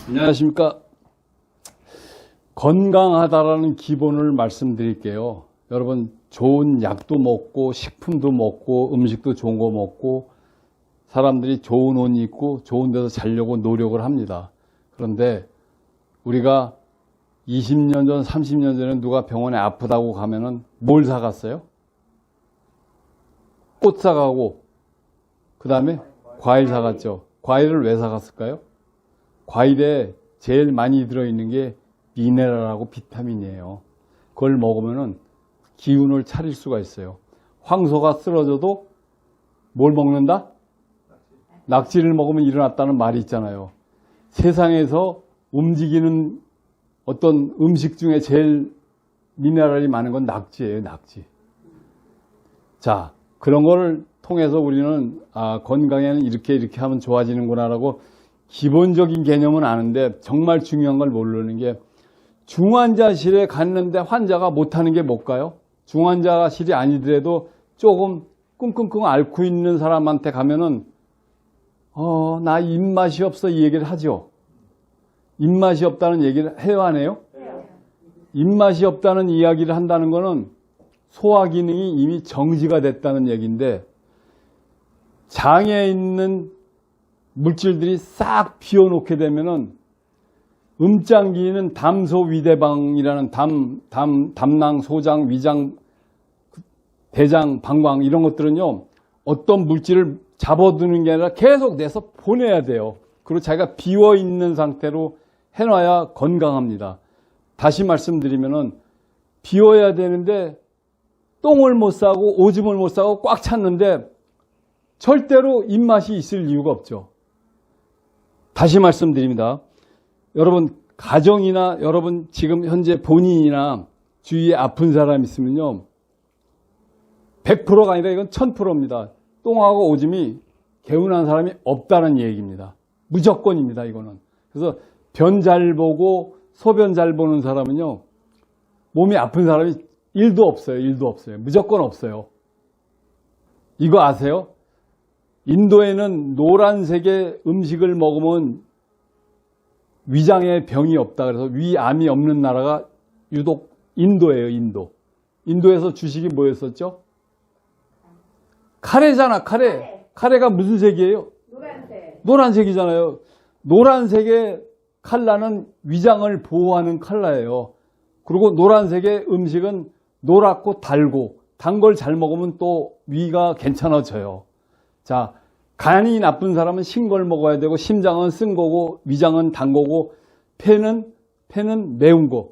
안녕하십니까. 건강하다라는 기본을 말씀드릴게요. 여러분, 좋은 약도 먹고 식품도 먹고 음식도 좋은 거 먹고 사람들이 좋은 옷 입고 좋은 데서 자려고 노력을 합니다. 그런데 우리가 20년 전, 30년 전에 누가 병원에 아프다고 가면은 뭘 사갔어요? 꽃 사가고 그 다음에 과일 사갔죠. 과일을 왜 사갔을까요? 과일에 제일 많이 들어있는 게 미네랄하고 비타민이에요. 그걸 먹으면은 기운을 차릴 수가 있어요. 황소가 쓰러져도 뭘 먹는다? 낙지를 먹으면 일어났다는 말이 있잖아요. 세상에서 움직이는 어떤 음식 중에 제일 미네랄이 많은 건 낙지예요, 낙지. 자, 그런 거를 통해서 우리는 건강에는 이렇게 하면 좋아지는구나라고 기본적인 개념은 아는데 정말 중요한 걸 모르는 게 중환자실에 갔는데 환자가 못하는 게 뭘까요? 중환자실이 아니더라도 조금 끙끙끙 앓고 있는 사람한테 가면은 나 입맛이 없어 이 얘기를 하죠. 입맛이 없다는 얘기를 해요, 안 해요? 입맛이 없다는 이야기를 한다는 거는 소화 기능이 이미 정지가 됐다는 얘기인데 장에 있는 물질들이 싹 비워놓게 되면은 음장기는 담소 위대방이라는 담낭, 소장, 위장, 대장, 방광 이런 것들은요 어떤 물질을 잡아두는 게 아니라 계속 내서 보내야 돼요. 그리고 자기가 비워있는 상태로 해놔야 건강합니다. 다시 말씀드리면은 비워야 되는데 똥을 못 싸고 오줌을 못 싸고 꽉 찼는데 절대로 입맛이 있을 이유가 없죠. 다시 말씀드립니다. 여러분 가정이나 여러분 지금 현재 본인이나 주위에 아픈 사람 있으면요 100%가 아니라 이건 1000%입니다. 똥하고 오줌이 개운한 사람이 없다는 얘기입니다. 무조건입니다, 이거는. 그래서 변 잘 보고 소변 잘 보는 사람은요 몸이 아픈 사람이 1도 없어요. 1도 없어요. 무조건 없어요. 이거 아세요? 인도에는 노란색의 음식을 먹으면 위장에 병이 없다. 그래서 위암이 없는 나라가 유독 인도예요. 인도. 인도에서 주식이 뭐였었죠? 카레잖아. 카레가 무슨 색이에요? 노란색. 노란색이잖아요. 노란색의 칼라는 위장을 보호하는 칼라예요. 그리고 노란색의 음식은 노랗고 달고 단 걸 잘 먹으면 또 위가 괜찮아져요. 자, 간이 나쁜 사람은 신 걸 먹어야 되고 심장은 쓴 거고 위장은 단 거고 폐는 매운 거.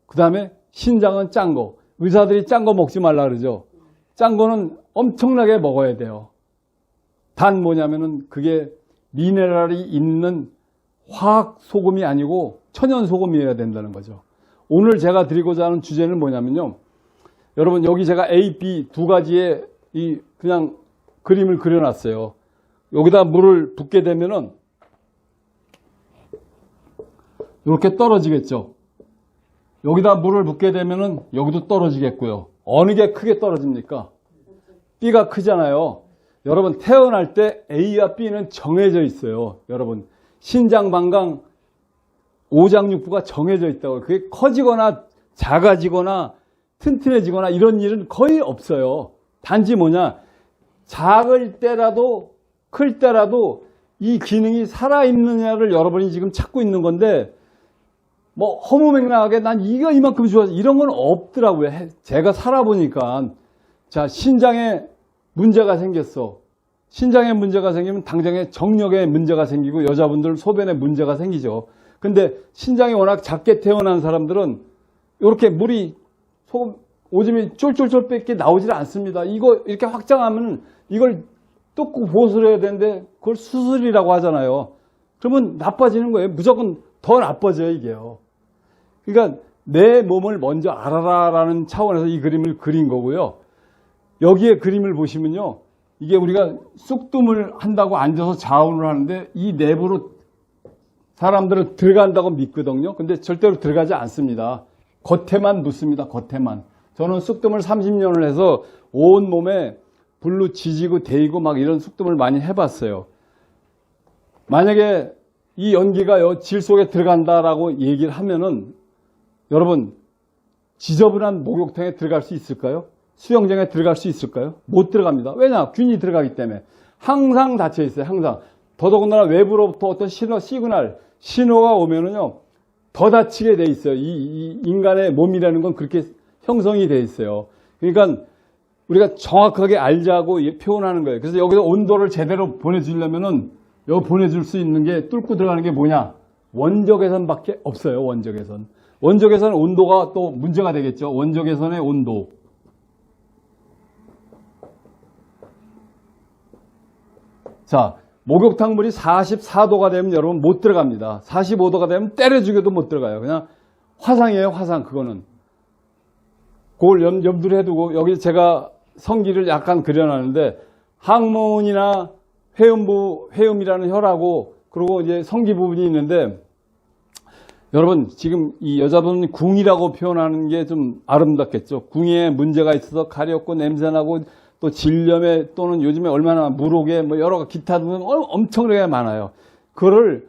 그 다음에 신장은 짠 거. 의사들이 짠 거 먹지 말라 그러죠. 짠 거는 엄청나게 먹어야 돼요. 단 뭐냐면은 그게 미네랄이 있는 화학 소금이 아니고 천연 소금이어야 된다는 거죠. 오늘 제가 드리고자 하는 주제는 뭐냐면요. 여러분 여기 제가 A, B 두 가지의 그냥 그림을 그려놨어요. 여기다 물을 붓게 되면은 이렇게 떨어지겠죠. 여기다 물을 붓게 되면은 여기도 떨어지겠고요. 어느 게 크게 떨어집니까? B가 크잖아요. 여러분 태어날 때 A와 B는 정해져 있어요. 여러분 신장, 방광, 오장육부가 정해져 있다고. 그게 커지거나 작아지거나 튼튼해지거나 이런 일은 거의 없어요. 단지 뭐냐? 작을 때라도 클 때라도 이 기능이 살아있느냐를 여러분이 지금 찾고 있는 건데 뭐 허무맹랑하게 난 이거 이만큼 좋아서 이런 건 없더라고요. 제가 살아보니까 자 신장에 문제가 생겼어. 신장에 문제가 생기면 당장에 정력에 문제가 생기고 여자분들 소변에 문제가 생기죠. 근데 신장이 워낙 작게 태어난 사람들은 이렇게 물이 오줌이 쫄쫄쫄밖에 나오질 않습니다. 이거 이렇게 확장하면 이걸 뜯고 보수를 해야 되는데 그걸 수술이라고 하잖아요. 그러면 나빠지는 거예요. 무조건 더 나빠져요, 이게요. 그러니까 내 몸을 먼저 알아라라는 차원에서 이 그림을 그린 거고요. 여기에 그림을 보시면요. 이게 우리가 쑥뜸을 한다고 앉아서 자운을 하는데 이 내부로 사람들은 들어간다고 믿거든요. 근데 절대로 들어가지 않습니다. 겉에만 묻습니다. 겉에만. 저는 쑥뜸을 30년을 해서 온 몸에 불로 지지고 데이고 막 이런 쑥뜸을 많이 해봤어요. 만약에 이 연기가 질 속에 들어간다라고 얘기를 하면은 여러분 지저분한 목욕탕에 들어갈 수 있을까요? 수영장에 들어갈 수 있을까요? 못 들어갑니다. 왜냐? 균이 들어가기 때문에. 항상 닫혀 있어요. 항상. 더더군다나 외부로부터 어떤 시그널, 신호가 오면은요, 더 닫히게 돼 있어요. 이 인간의 몸이라는 건 그렇게 형성이 돼 있어요. 그러니까 우리가 정확하게 알자고 표현하는 거예요. 그래서 여기서 온도를 제대로 보내주려면은 여기 보내줄 수 있는 게 뚫고 들어가는 게 뭐냐? 원적외선밖에 없어요. 원적외선. 원적외선 온도가 또 문제가 되겠죠. 원적외선의 온도. 자, 목욕탕 물이 44도가 되면 여러분 못 들어갑니다. 45도가 되면 때려 죽여도 못 들어가요. 그냥 화상이에요, 화상. 그거는. 그걸 염두를 해두고 여기 제가 성기를 약간 그려놨는데 항문이나 회음이라는 혀라고 그리고 이제 성기 부분이 있는데 여러분 지금 이 여자분 궁이라고 표현하는 게 좀 아름답겠죠. 궁에 문제가 있어서 가렵고 냄새나고 또 질염에 또는 요즘에 얼마나 무록에 뭐 여러 기타 등등 엄청나게 많아요. 그거를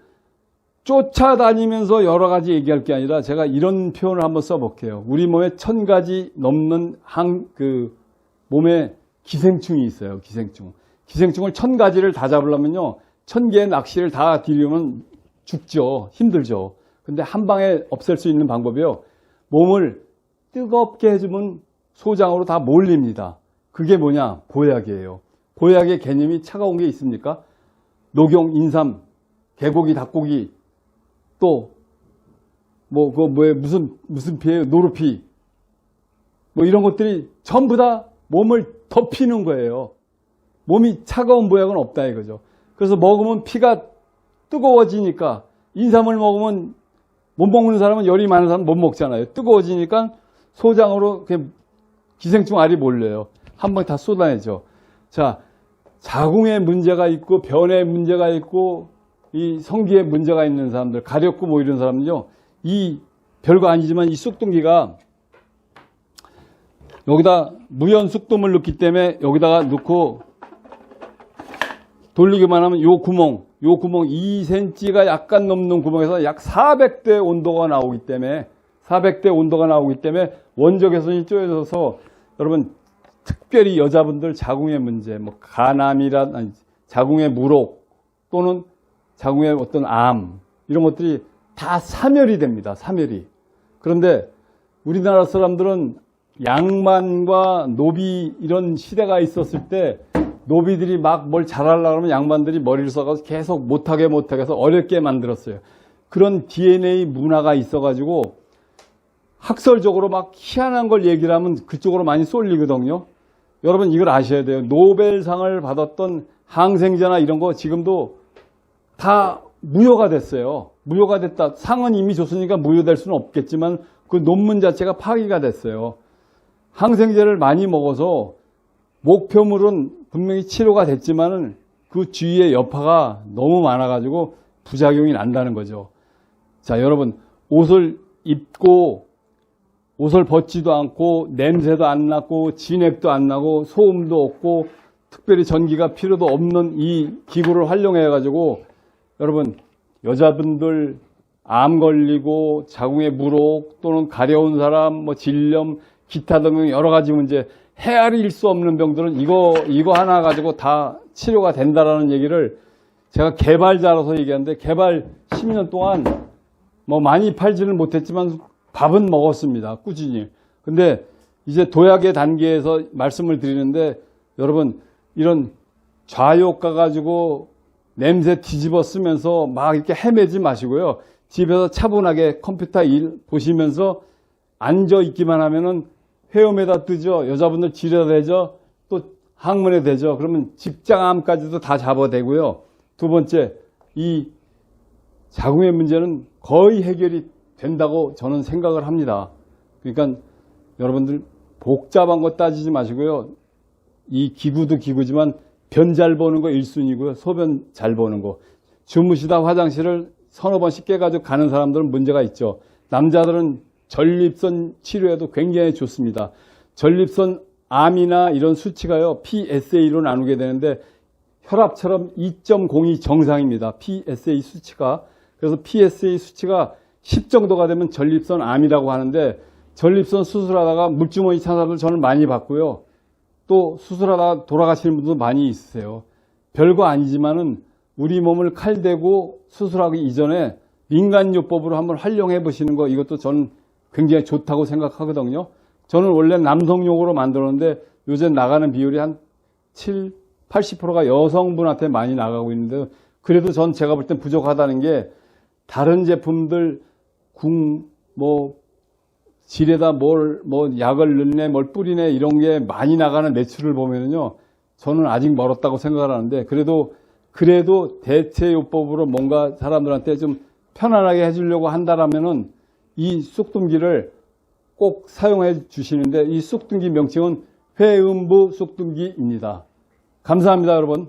쫓아다니면서 여러 가지 얘기할 게 아니라 제가 이런 표현을 한번 써볼게요. 우리 몸에 1000가지 넘는 몸에 기생충이 있어요. 기생충. 기생충을 1000가지를 다 잡으려면요. 1000개의 낚시를 다 들이면 죽죠. 힘들죠. 근데 한 방에 없앨 수 있는 방법이요. 몸을 뜨겁게 해주면 소장으로 다 몰립니다. 그게 뭐냐? 보약이에요. 보약의 개념이 차가운 게 있습니까? 녹용, 인삼, 개고기, 닭고기, 또, 무슨 피예요? 노루피. 뭐 이런 것들이 전부 다 몸을 덮이는 거예요. 몸이 차가운 보약은 없다 이거죠. 그래서 먹으면 피가 뜨거워지니까 인삼을 먹으면 못 먹는 사람은 열이 많은 사람은 못 먹잖아요. 뜨거워지니까 소장으로 기생충 알이 몰려요. 한 방에 다 쏟아내죠. 자, 자궁에 문제가 있고 변에 문제가 있고 이 성기에 문제가 있는 사람들, 가렵고 뭐 이런 사람은요. 이 별거 아니지만 이 쑥둥기가 여기다 무연 쑥돔을 넣기 때문에 여기다가 넣고 돌리기만 하면 요 구멍 2cm가 약간 넘는 구멍에서 약 400대 온도가 나오기 때문에 원적외선이 쪼여져서 여러분 특별히 여자분들 자궁의 문제, 뭐 자궁의 무록 또는 자궁의 어떤 암 이런 것들이 다 사멸이 됩니다. 사멸이. 그런데 우리나라 사람들은 양반과 노비 이런 시대가 있었을 때 노비들이 막 뭘 잘하려고 하면 양반들이 머리를 써가지고 계속 못하게 해서 어렵게 만들었어요. 그런 DNA 문화가 있어가지고 학설적으로 막 희한한 걸 얘기를 하면 그쪽으로 많이 쏠리거든요. 여러분 이걸 아셔야 돼요. 노벨상을 받았던 항생제나 이런 거 지금도 다 무효가 됐어요. 무효가 됐다. 상은 이미 줬으니까 무효될 수는 없겠지만 그 논문 자체가 파기가 됐어요. 항생제를 많이 먹어서 목표물은 분명히 치료가 됐지만은 그 주위의 여파가 너무 많아가지고 부작용이 난다는 거죠. 자, 여러분 옷을 입고 옷을 벗지도 않고 냄새도 안 나고 진액도 안 나고 소음도 없고 특별히 전기가 필요도 없는 이 기구를 활용해 가지고 여러분 여자분들 암 걸리고 자궁의 무록 또는 가려운 사람 뭐 질염 기타 등등 여러 가지 문제 헤아릴 수 없는 병들은 이거 하나 가지고 다 치료가 된다라는 얘기를 제가 개발자로서 얘기하는데 개발 10년 동안 뭐 많이 팔지는 못했지만 밥은 먹었습니다. 꾸준히. 근데 이제 도약의 단계에서 말씀을 드리는데 여러분 이런 좌욕가 가지고 냄새 뒤집어 쓰면서 막 이렇게 헤매지 마시고요. 집에서 차분하게 컴퓨터 일 보시면서 앉아 있기만 하면은 회음에다 뜨죠. 여자분들 지려대죠. 또 항문에 대죠. 그러면 직장암까지도 다 잡아대고요. 두 번째, 이 자궁의 문제는 거의 해결이 된다고 저는 생각을 합니다. 그러니까 여러분들 복잡한 거 따지지 마시고요. 이 기구도 기구지만 변 잘 보는 거 1순위고요. 소변 잘 보는 거. 주무시다 화장실을 서너 번씩 깨가지고 가는 사람들은 문제가 있죠. 남자들은 전립선 치료에도 굉장히 좋습니다. 전립선 암이나 이런 수치가요. PSA로 나누게 되는데 혈압처럼 2.02 정상입니다. PSA 수치가. 그래서 PSA 수치가 10 정도가 되면 전립선 암이라고 하는데, 전립선 수술하다가 물주머니 찬 사람들 저는 많이 봤고요. 또 수술하다가 돌아가시는 분도 많이 있으세요. 별거 아니지만은 우리 몸을 칼대고 수술하기 이전에 민간요법으로 한번 활용해 보시는 거, 이것도 저는 굉장히 좋다고 생각하거든요. 저는 원래 남성용으로 만들었는데 요즘 나가는 비율이 한 80%가 여성분한테 많이 나가고 있는데, 그래도 전 제가 볼 땐 부족하다는 게, 다른 제품들 질에다 약을 넣네, 뭘 뿌리네, 이런 게 많이 나가는 매출을 보면은요, 저는 아직 멀었다고 생각을 하는데, 그래도 대체요법으로 뭔가 사람들한테 좀 편안하게 해주려고 한다라면은 이 쑥뜸기를 꼭 사용해 주시는데, 이 쑥뜸기 명칭은 회음부 쑥뜸기입니다. 감사합니다, 여러분.